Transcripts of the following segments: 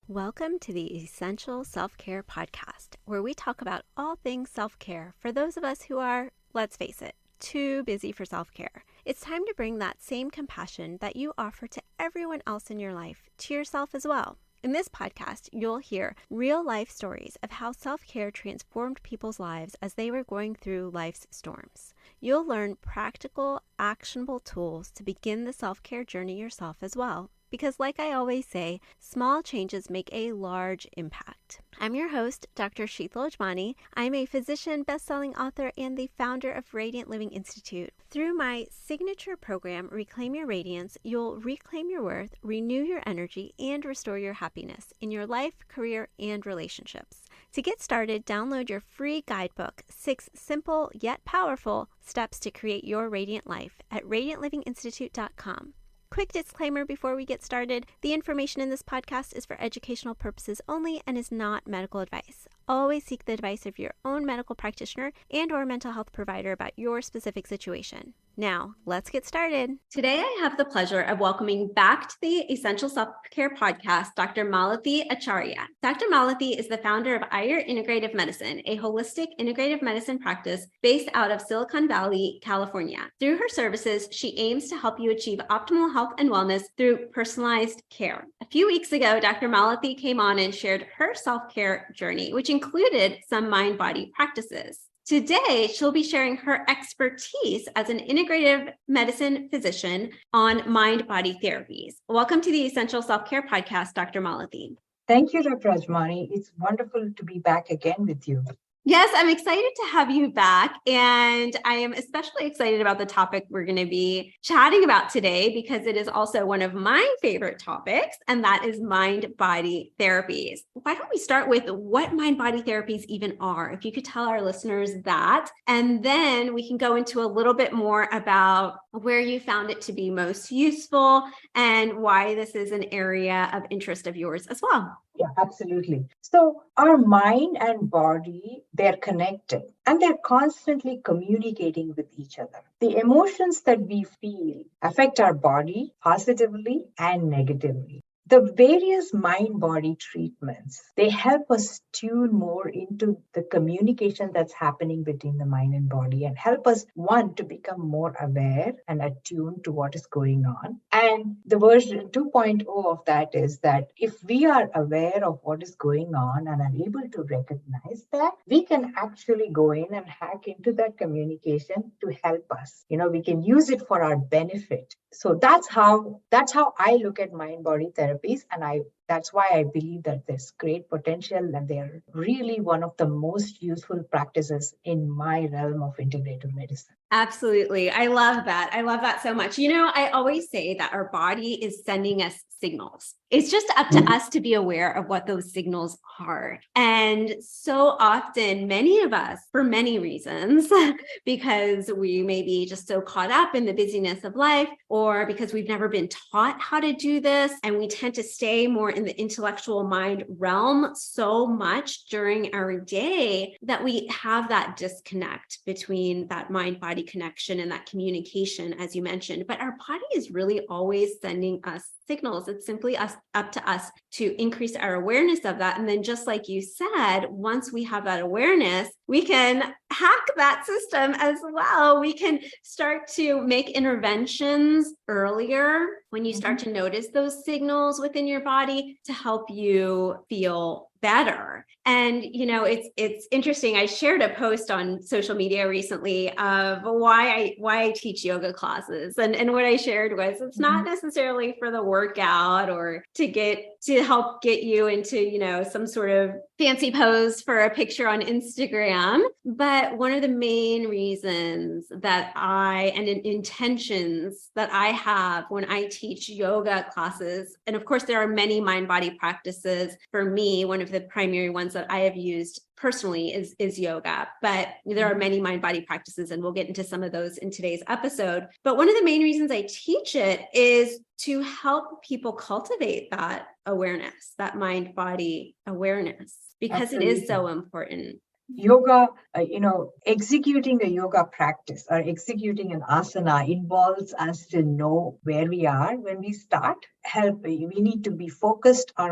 Welcome to the Essential Self-Care Podcast, where we talk about all things self-care for those of us who are, let's face it, too busy for self-care. It's time to bring that same compassion that you offer to everyone else in your life to yourself as well. In this podcast, you'll hear real-life stories of how self-care transformed people's lives as they were going through life's storms. You'll learn practical, actionable tools to begin the self-care journey yourself as well. Because like I always say, small changes make a large impact. I'm your host, Dr. Sheetal Ajmani. I'm a physician, best-selling author, and the founder of Radiant Living Institute. Through my signature program, Reclaim Your Radiance, you'll reclaim your worth, renew your energy, and restore your happiness in your life, career, and relationships. To get started, download your free guidebook, 6 simple yet powerful steps to create your radiant life at radiantlivinginstitute.com. Quick disclaimer before we get started, the information in this podcast is for educational purposes only and is not medical advice. Always seek the advice of your own medical practitioner and or mental health provider about your specific situation. Now, let's get started. Today, I have the pleasure of welcoming back to the Essential Self-Care Podcast, Dr. Malathi Acharya. Dr. Malathi is the founder of Iyer Integrative Medicine, a holistic integrative medicine practice based out of Silicon Valley, California. Through her services, she aims to help you achieve optimal health and wellness through personalized care. A few weeks ago, Dr. Malathi came on and shared her self-care journey, which included some mind-body practices. Today, she'll be sharing her expertise as an integrative medicine physician on mind-body therapies. Welcome to the Essential Self-Care Podcast, Dr. Malathi. Thank you, Dr. Ajmani. It's wonderful to be back again with you. Yes, I'm excited to have you back. And I am especially excited about the topic we're going to be chatting about today because it is also one of my favorite topics, and that is mind-body therapies. Why don't we start with what mind-body therapies even are? If you could tell our listeners that, and then we can go into a little bit more about where you found it to be most useful and why this is an area of interest of yours as well. Yeah, absolutely. So our mind and body, they're connected and they're constantly communicating with each other. The emotions that we feel affect our body positively and negatively. The various mind-body treatments, they help us tune more into the communication that's happening between the mind and body and help us, one, to become more aware and attuned to what is going on. And the version 2.0 of that is that if we are aware of what is going on and are able to recognize that, we can actually go in and hack into that communication to help us. We can use it for our benefit. So that's how I look at mind-body therapies, and that's why I believe that there's great potential and they're really one of the most useful practices in my realm of integrative medicine. Absolutely. I love that. I love that so much. I always say that our body is sending us signals. It's just up to us to be aware of what those signals are. And so often, many of us, for many reasons, because we may be just so caught up in the busyness of life, or because we've never been taught how to do this, and we tend to stay more in the intellectual mind realm so much during our day that we have that disconnect between that mind-body connection and that communication, as you mentioned. But our body is really always sending us signals. It's simply up to us to increase our awareness of that. And then just like you said, once we have that awareness, we can hack that system as well. We can start to make interventions earlier when you start to notice those signals within your body to help you feel better. And, it's interesting. I shared a post on social media recently of why I teach yoga classes. And what I shared was it's not necessarily for the workout or to help get you into, some sort of fancy pose for a picture on Instagram. But one of the main reasons that and intentions that I have when I teach yoga classes, and of course, there are many mind-body practices. For me, one of the primary ones that I have used personally is yoga, but there are many mind-body practices, and we'll get into some of those in today's episode. But one of the main reasons I teach it is to help people cultivate that awareness, that mind-body awareness, because Absolutely. It is so important. yoga, executing a yoga practice or executing an asana involves us to know where we are when we start. We need to be focused on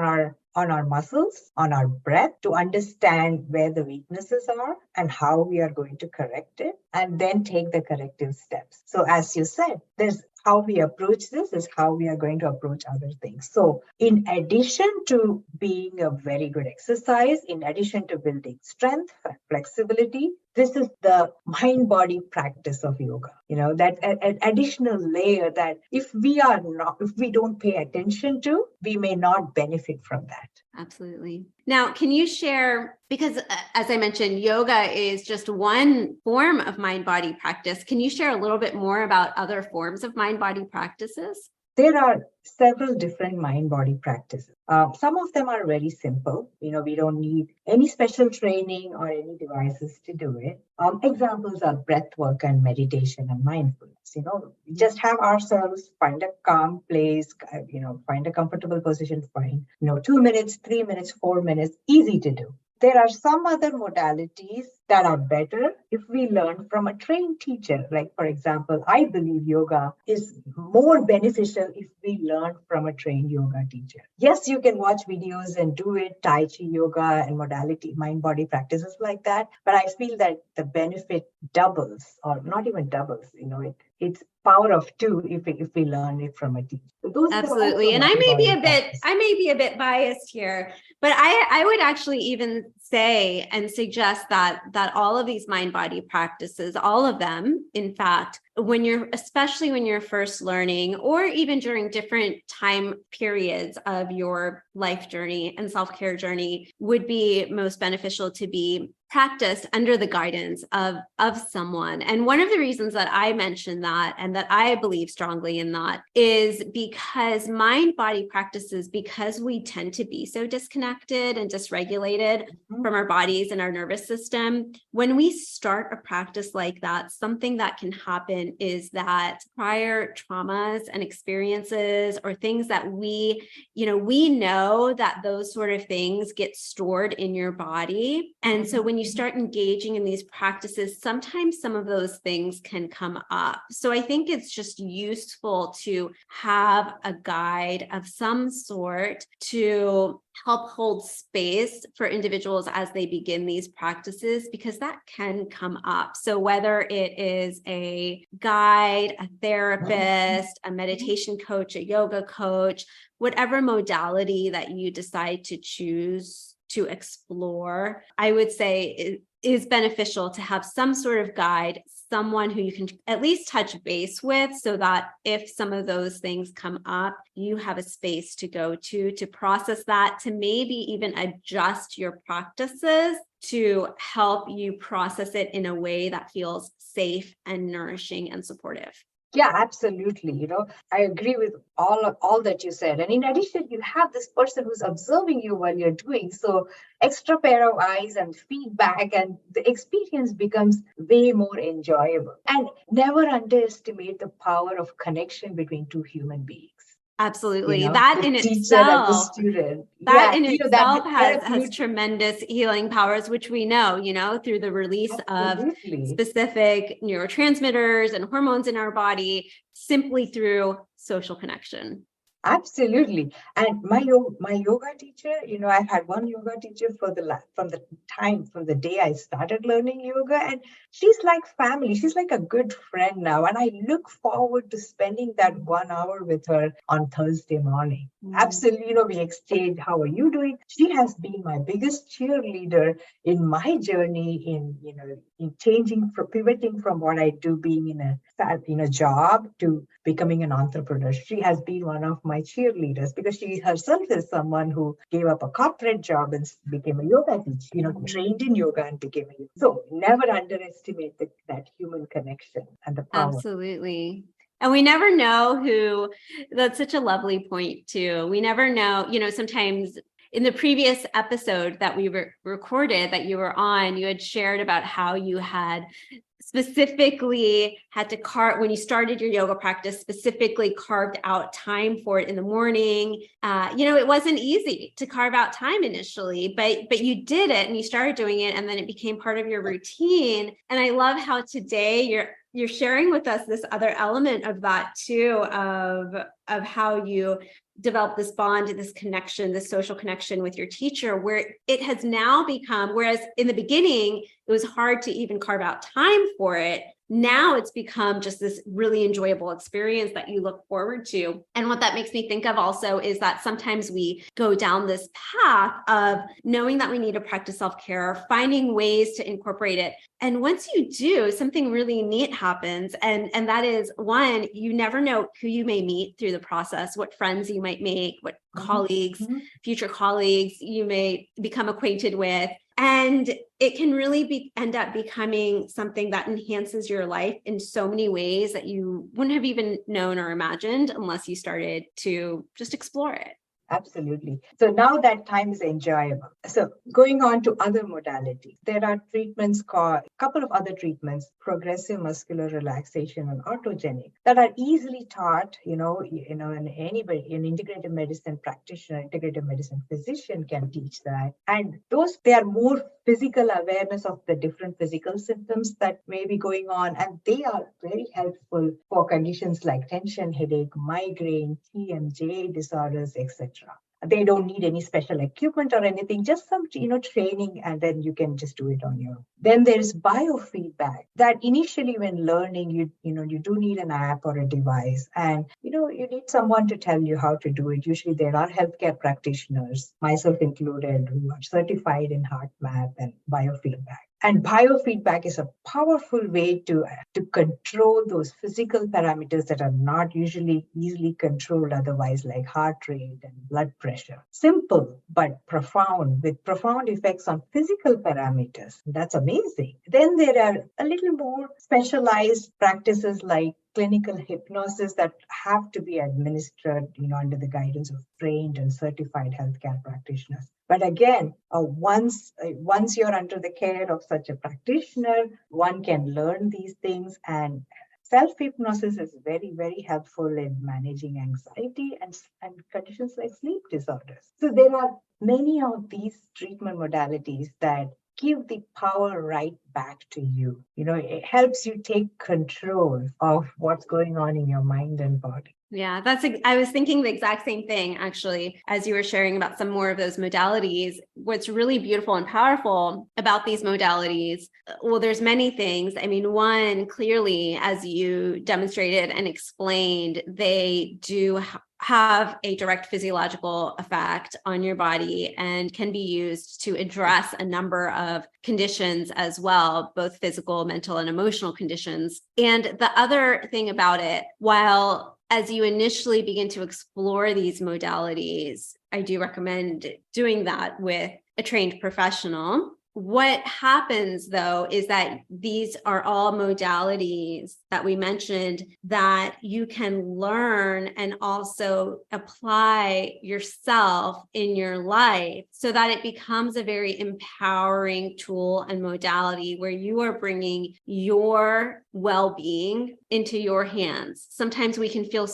our muscles, on our breath, to understand where the weaknesses are and how we are going to correct it, and then take the corrective steps. So, as you said, there's how we approach this is how we are going to approach other things. So, in addition to being a very good exercise, in addition to building strength, flexibility, this is the mind body practice of yoga. That an additional layer that if we don't pay attention to, we may not benefit from that. Absolutely. Now, can you share, because as I mentioned, yoga is just one form of mind body practice. Can you share a little bit more about other forms of mind body practices? There are several different mind body practices. Some of them are very simple. We don't need any special training or any devices to do it. Examples are breath work and meditation and mindfulness. We just have ourselves find a calm place, find a comfortable position, find, 2 minutes, 3 minutes, 4 minutes, easy to do. There are some other modalities that are better if we learn from a trained teacher. Like, for example, I believe yoga is more beneficial if we learn from a trained yoga teacher. Yes, you can watch videos and do it, Tai Chi yoga and modality, mind body practices like that. But I feel that the benefit doubles, or not even doubles, it's power of two if we learn it from a teacher. So those are also Absolutely. And mind body practices. I may be a bit biased here, but I would actually even say and suggest that all of these mind body practices, all of them, in fact, especially when you're first learning, or even during different time periods of your life journey and self-care journey, would be most beneficial to be practiced under the guidance of someone. And one of the reasons that I mentioned that, and that I believe strongly in that, is because mind body practices, because we tend to be so disconnected and dysregulated from our bodies and our nervous system, when we start a practice like that, something that can happen is that prior traumas and experiences, or things that we know that those sort of things get stored in your body. And so when you start engaging in these practices, sometimes some of those things can come up. So I think it's just useful to have a guide of some sort to help hold space for individuals as they begin these practices, because that can come up. So whether it is a guide, a therapist, a meditation coach, a yoga coach, whatever modality that you decide to choose to explore, I would say it is beneficial to have some sort of guide, someone who you can at least touch base with, so that if some of those things come up, you have a space to go to process that, to maybe even adjust your practices to help you process it in a way that feels safe and nourishing and supportive. Yeah, absolutely. I agree with all that you said. And in addition, you have this person who's observing you while you're doing. So extra pair of eyes and feedback, and the experience becomes way more enjoyable. And never underestimate the power of connection between two human beings. Absolutely. The teacher and the student. That in itself that has tremendous healing powers, which we know, through the release of specific neurotransmitters and hormones in our body, simply through social connection. Absolutely. And my yoga teacher, I've had one yoga teacher from the day I started learning yoga, and she's like family. She's like a good friend now. And I look forward to spending that 1 hour with her on Thursday morning. Absolutely. We exchange, how are you doing? She has been my biggest cheerleader in my journey in pivoting from what I do, being in a job, to becoming an entrepreneur. She has been one of my cheerleaders, because she herself is someone who gave up a corporate job and became a yoga teacher, trained in yoga and became a yoga. So never underestimate that human connection and the power. Absolutely. And we never know that's such a lovely point too. We never know, sometimes in the previous episode that we recorded that you were on, you had shared about how you had specifically had to carve, when you started your yoga practice, specifically carved out time for it in the morning. It wasn't easy to carve out time initially, but you did it and you started doing it, and then it became part of your routine. And I love how today you're sharing with us this other element of that too, of how you develop this bond, this connection, this social connection with your teacher, where it has now become, whereas in the beginning, it was hard to even carve out time for it. Now it's become just this really enjoyable experience that you look forward to. And what that makes me think of also is that sometimes we go down this path of knowing that we need to practice self-care, finding ways to incorporate it. And once you do, something really neat happens. And that is, one, you never know who you may meet through the process, what friends you might make, what colleagues, future colleagues you may become acquainted with. And it can really end up becoming something that enhances your life in so many ways that you wouldn't have even known or imagined unless you started to just explore it. Absolutely. So now that time is enjoyable. So going on to other modalities, there are treatments called, a couple of other treatments, progressive muscular relaxation and autogenic, that are easily taught, and anybody, an integrative medicine practitioner, integrative medicine physician can teach that. And they are more physical awareness of the different physical symptoms that may be going on. And they are very helpful for conditions like tension, headache, migraine, TMJ disorders, etc. They don't need any special equipment or anything, just some, training, and then you can just do it on your own. Then there's biofeedback, that initially when learning, you do need an app or a device, and, you need someone to tell you how to do it. Usually there are healthcare practitioners, myself included, who are certified in HeartMath and biofeedback. And biofeedback is a powerful way to control those physical parameters that are not usually easily controlled otherwise, like heart rate and blood pressure. Simple, but profound, with profound effects on physical parameters. That's amazing. Then there are a little more specialized practices like clinical hypnosis that have to be administered, under the guidance of trained and certified healthcare practitioners. But again, once you're under the care of such a practitioner, one can learn these things. And self-hypnosis is very, very helpful in managing anxiety and conditions like sleep disorders. So there are many of these treatment modalities that give the power right back to you. It helps you take control of what's going on in your mind and body. Yeah, I was thinking the exact same thing, actually, as you were sharing about some more of those modalities. What's really beautiful and powerful about these modalities, well, there's many things. I mean, one, clearly, as you demonstrated and explained, they do have a direct physiological effect on your body and can be used to address a number of conditions as well, both physical, mental, and emotional conditions. And the other thing about it, while as you initially begin to explore these modalities, I do recommend doing that with a trained professional. What happens, though, is that these are all modalities that we mentioned that you can learn and also apply yourself in your life so that it becomes a very empowering tool and modality where you are bringing your well-being into your hands. Sometimes we can feel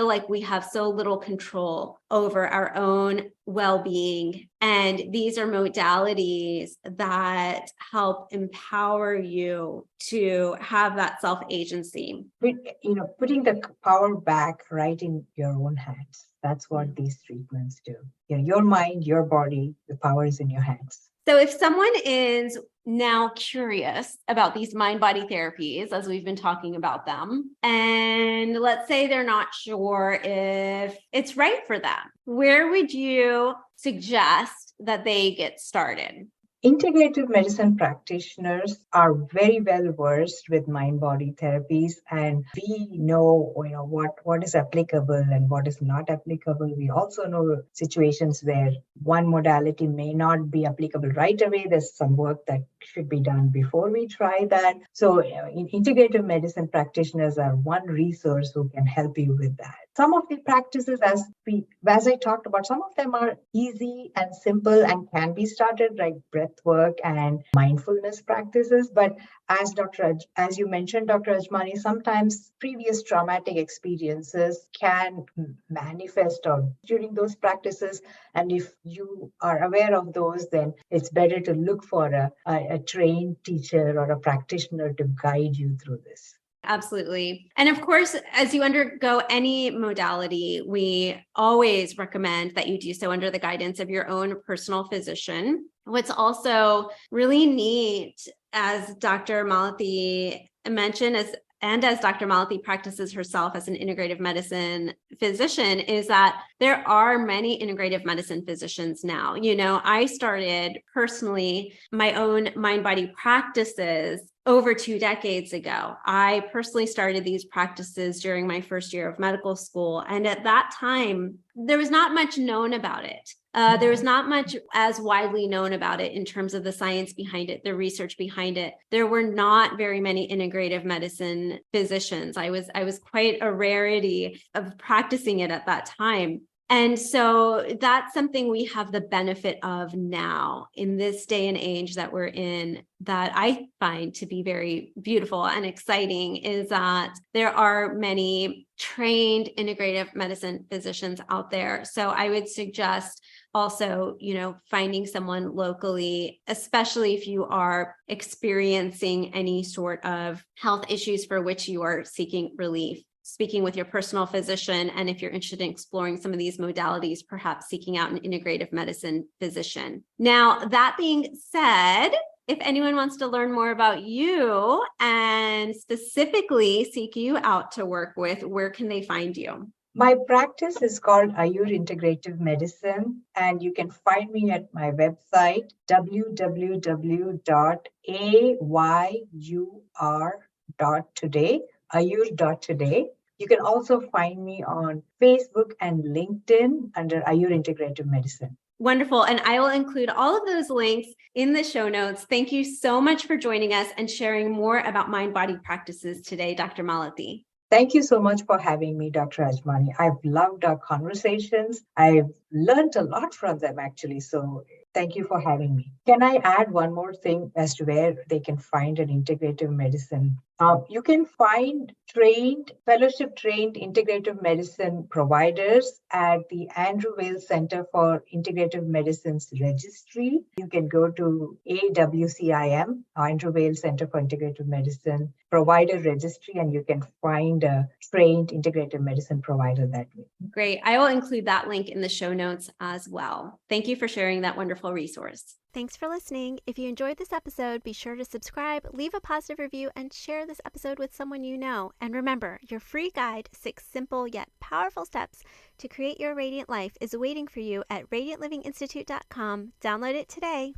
like we have so little control over our own well-being. And these are modalities that help empower you to have that self-agency. Putting the power back right in your own hands. That's what these treatments do. Your mind, your body, the power is in your hands. So if someone is now curious about these mind-body therapies, as we've been talking about them, and let's say they're not sure if it's right for them, where would you suggest that they get started? Integrative medicine practitioners are very well versed with mind-body therapies, and we know, what is applicable and what is not applicable. We also know situations where one modality may not be applicable right away. There's some work that should be done before we try that. So integrative medicine practitioners are one resource who can help you with that. Some of the practices, as I talked about, some of them are easy and simple and can be started, like breath work and mindfulness practices. But as you mentioned, Dr. Ajmani, sometimes previous traumatic experiences can manifest or during those practices. And if you are aware of those, then it's better to look for a trained teacher or a practitioner to guide you through this. Absolutely. And of course, as you undergo any modality, we always recommend that you do so under the guidance of your own personal physician. What's also really neat, as Dr. Malathi mentioned, as Dr. Malathi practices herself as an integrative medicine physician, is that there are many integrative medicine physicians now. I started personally my own mind-body practices over 2 decades ago. I personally started these practices during my first year of medical school. And at that time, there was not much known about it. There was not much as widely known about it in terms of the science behind it, the research behind it. There were not very many integrative medicine physicians. I was quite a rarity of practicing it at that time. And so that's something we have the benefit of now in this day and age that we're in, that I find to be very beautiful and exciting, is that there are many trained integrative medicine physicians out there. So I would suggest also, finding someone locally, especially if you are experiencing any sort of health issues for which you are seeking relief. Speaking with your personal physician, and if you're interested in exploring some of these modalities, perhaps seeking out an integrative medicine physician. Now, that being said, if anyone wants to learn more about you and specifically seek you out to work with, where can they find you? My practice is called Ayur Integrative Medicine, and you can find me at my website, www.ayur.today, ayur.today. You can also find me on Facebook and LinkedIn under Ayur Integrative Medicine. Wonderful. And I will include all of those links in the show notes. Thank you so much for joining us and sharing more about mind-body practices today, Dr. Malathi. Thank you so much for having me, Dr. Ajmani. I've loved our conversations. I've learned a lot from them, actually. So thank you for having me. Can I add one more thing as to where they can find an integrative medicine? You can find fellowship-trained integrative medicine providers at the Andrew Weil Center for Integrative Medicine's registry. You can go to AWCIM, Andrew Weil Center for Integrative Medicine provider registry, and you can find a trained integrative medicine provider that way. Great. I will include that link in the show notes as well. Thank you for sharing that wonderful resource. Thanks for listening. If you enjoyed this episode, be sure to subscribe, leave a positive review, and share this episode with someone you know. And remember, your free guide, 6 simple yet powerful steps to create your radiant life, is waiting for you at radiantlivinginstitute.com. Download it today.